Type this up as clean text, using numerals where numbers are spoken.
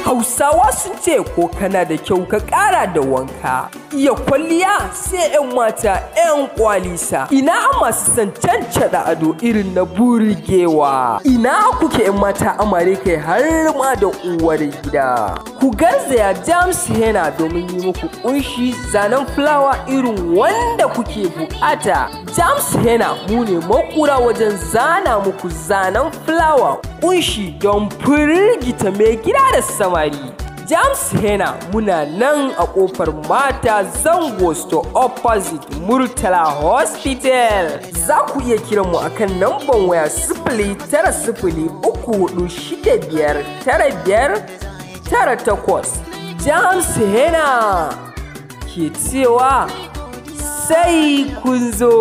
Hausawa sun ce ko kana da kyau ka ƙara da wanka. Iya kwalliya sai 'yan mata 'yan kwalisa. Ina masu son cancada ado irin na burgewa. Ina kuke 'yan mata amare kai har ma da uwar gida. Ku garzaya James Henna domin yi muku kunshi zanen fulawa irin wanda kuke bukata. James Henna mu ne makura wajen zana muku zanen fulawa kunshi don firgita mai gida da samari. James Henna muna nan a ƙofar Mata Zango Store opposite Murtala Hospital. Za ku iya kiran mu akan namban waya 09034659598. James Henna ke cewa sai kun zo.